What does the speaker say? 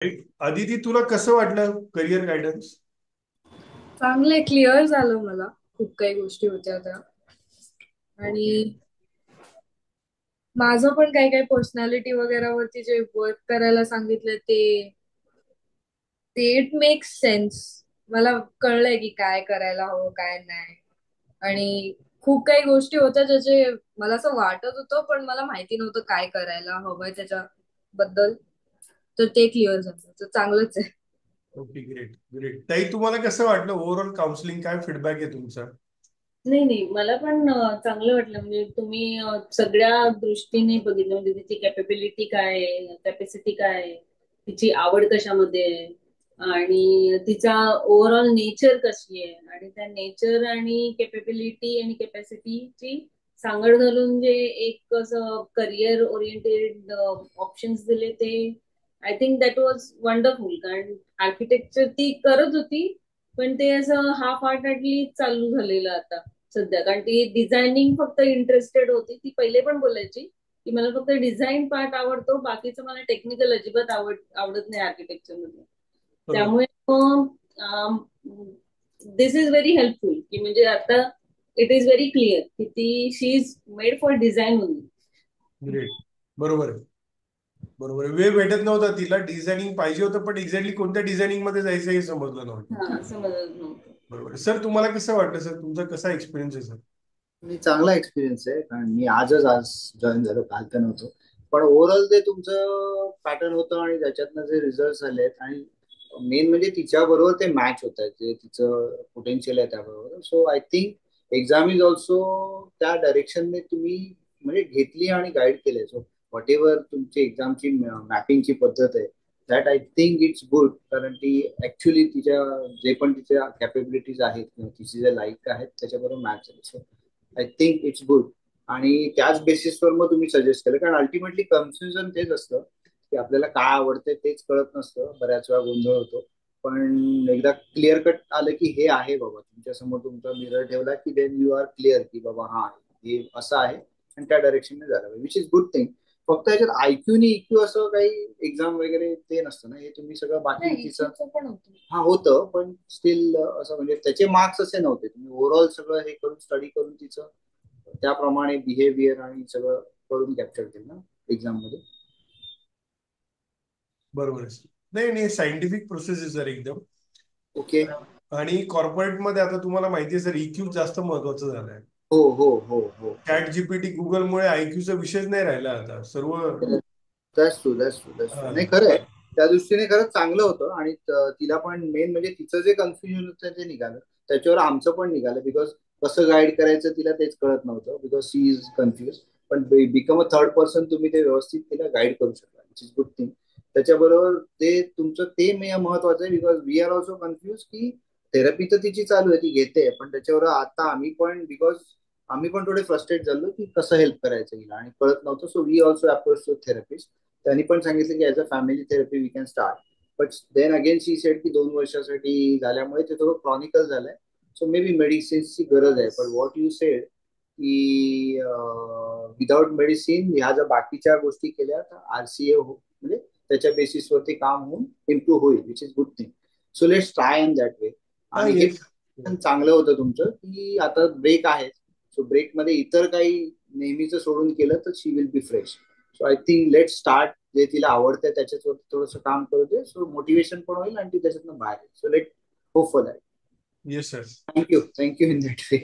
आदिती, तुला कसं वाटलं करिअर गायडन्स? चांगले क्लिअर झालं मला. खूप काही गोष्टी होत्या त्या. आणि ओके. माझं पण काही काही पर्सनॅलिटी वगैरे वरती जे वर्क करायला सांगितलं ते ते इट मेक्स सेन्स. मला कळलंय की काय करायला हवं काय नाही. आणि खूप काही गोष्टी होत्या ज्याचे मला असं वाटत होतं पण मला माहिती नव्हतं काय करायला हवंय त्याच्याबद्दल. तर ते क्लिअर झालं तर चांगलंच आहे. Okay, great great. ताई, तुम्हाला कसं वाटलं ओव्हरऑल काउन्सिलिंग? काय फीडबॅक आहे तुमचा? नाही नाही, मला पण चांगलं वाटलं. म्हणजे तुम्ही सगळ्या दृष्टीने बघितलं. म्हणजे तिची कॅपेबिलिटी काय आहे, कॅपॅसिटी काय आहे, तिची आवड कशामध्ये आहे, आणि तिचा ओव्हरऑल नेचर कशी आहे, आणि त्या नेचर आणि कॅपेबिलिटी आणि कॅपॅसिटीची सांगड घालून जे एक असं करिअर ओरिएंटेड ऑप्शन्स दिले ते I think that was wonderful. कारण आर्किटेक्चर ती करत होती पण ते असं हाफ हार्टेडली चालू झालेलं आता सध्या. कारण ती डिझायनिंग फक्त इंटरेस्टेड होती. ती पहिले पण बोलायची की मला फक्त डिझाईन पार्ट आवडतो, बाकीचं मला टेक्निकल अजिबात आवडत नाही आर्किटेक्चर मध्ये. बरोबर. त्यामुळे दिस इज व्हेरी हेल्पफुल की म्हणजे आता इट इज व्हेरी क्लिअर की ती she is made for design only. Great. बरोबर आहे. बरोबर आहे. वेळ भेटत नव्हता तिला, डिझायनिंग पाहिजे होतं, पण एक्झॅक्टली कोणत्या डिझायनिंग मध्ये जायचं हे समजलं नव्हतं. हा, समजत नव्हतं. बरोबर आहे. सर, तुम्हाला कसं वाटतं? सर, तुमचा कसा एक्सपिरियन्स आहे, सर? मी चांगला एक्सपिरियन्स आहे कारण मी आज जॉईन झालो, काल तर नव्हतो. पण ओव्हरऑल ते तुमचं पॅटर्न होतं आणि त्याच्यातनं जे रिझल्ट आले आहेत, आणि मेन म्हणजे तिच्या बरोबर ते मॅच होत आहेत, जे तिचं पोटेन्शियल आहे त्याबरोबर. So I think exam is also त्या डायरेक्शनने तुम्ही म्हणजे घेतली आणि गाईड केले. सो व्हॉट एव्हर तुमची एक्झामची मॅपिंगची पद्धत आहे, that I think it's good. कारण ती ऍक्च्युली तिच्या जे पण तिच्या कॅपेबिलिटीज आहेत किंवा तिचे जे लाईक आहेत त्याच्याबरोबर मॅच आहे. So I think it's good. आणि त्याच बेसिसवर मग तुम्ही सजेस्ट केलं, कारण अल्टिमेटली कन्फ्युजन तेच असतं की आपल्याला काय आवडतंय तेच कळत नसतं, बऱ्याच वेळा गोंधळ होतो. पण एकदा क्लिअर कट आलं की हे आहे बाबा तुमच्या समोर, तुमचा मिरर ठेवला की देन यू आर क्लिअर की बाबा हा हे असं आहे आणि त्या डायरेक्शनने झालं, विच इज गुड थिंग. फक्त याच्यात आयक्यू आणि इक्यू असं काही एक्झाम वगैरे ते नसतं ना, हे तुम्ही सगळं बाकी नाही, तिचं. इश्यूचं पण होतं. हा होतं, पण स्टील असं म्हणजे त्याचे मार्क्स असे नव्हते. तुम्ही ओव्हरऑल सगळं हे करून स्टडी करून तिचं त्याप्रमाणे बिहेवियर आणि सगळं करून कॅप्चर केलं ना एक्झाम मध्ये. बरोबर आहे, सर. नाही नाही, सायंटिफिक प्रोसेस आहे, सर, एकदम. ओके. आणि कॉर्पोरेट मध्ये आता तुम्हाला माहिती आहे, सर, इक्यू जास्त महत्वाचं झालंय. हो हो हो हो. चॅट जीपीटी, गुगलमुळे आयक्यूचा विषयच नाही राहिला आता सर्व. That's true, that's true, that's true. हा. नाही, खरं आहे. त्या दृष्टीने खरंच चांगलं होतं. आणि तिला पण मेन म्हणजे तिचं जे कन्फ्युजन होतं ते निघालं. त्याच्यावर आमचं पण निघालं, बिकॉज कसं गाईड करायचं तिला तेच कळत नव्हतं, बिकॉज सी इज कन्फ्युज. पण बिकम अ थर्ड पर्सन तुम्ही ते व्यवस्थित तिला गाईड करू शकता, विच इज गुड थिंग. त्याच्याबरोबर ते तुमचं ते महत्वाचं आहे, because we are also confuse की थेरपी तर तिची चालू आहे, ती घेते, पण त्याच्यावर आता आम्ही पण, बिकॉज आम्ही पण थोडे फ्रस्ट्रेट झालो की कसं हेल्प करायचं हिला आणि कळत नव्हतं. So we also approach to therapist. त्यांनी पण सांगितलं की as a family therapy we can start. But then again she said की 2 वर्षासाठी झाल्यामुळे ते थोडं क्रॉनिकल झालंय. सो मे बी मेडिसिन्सची गरज आहे. पण व्हॉट यू सेड की विदाउट मेडिसिन ह्या जर बाकीच्या गोष्टी केल्या तर आरसीए म्हणजे त्याच्या बेसिसवरती काम होऊन इम्प्रूव्ह होईल, which is good thing. So let's try in that way. हा, आणि हे येस. पण चांगलं होतं तुमचं की आता ब्रेक आहे. सो ब्रेकमध्ये इतर काही नेहमीचं सोडून केलं तर she will be fresh. So I think let start. जे तिला आवडतं त्याच्यावर थोडंसं काम करू दे, सो मोटिवेशन पण होईल आणि ती त्याच्यातनं बाहेर येईल. So let hope for that. Yes, sir. Thank you in that way.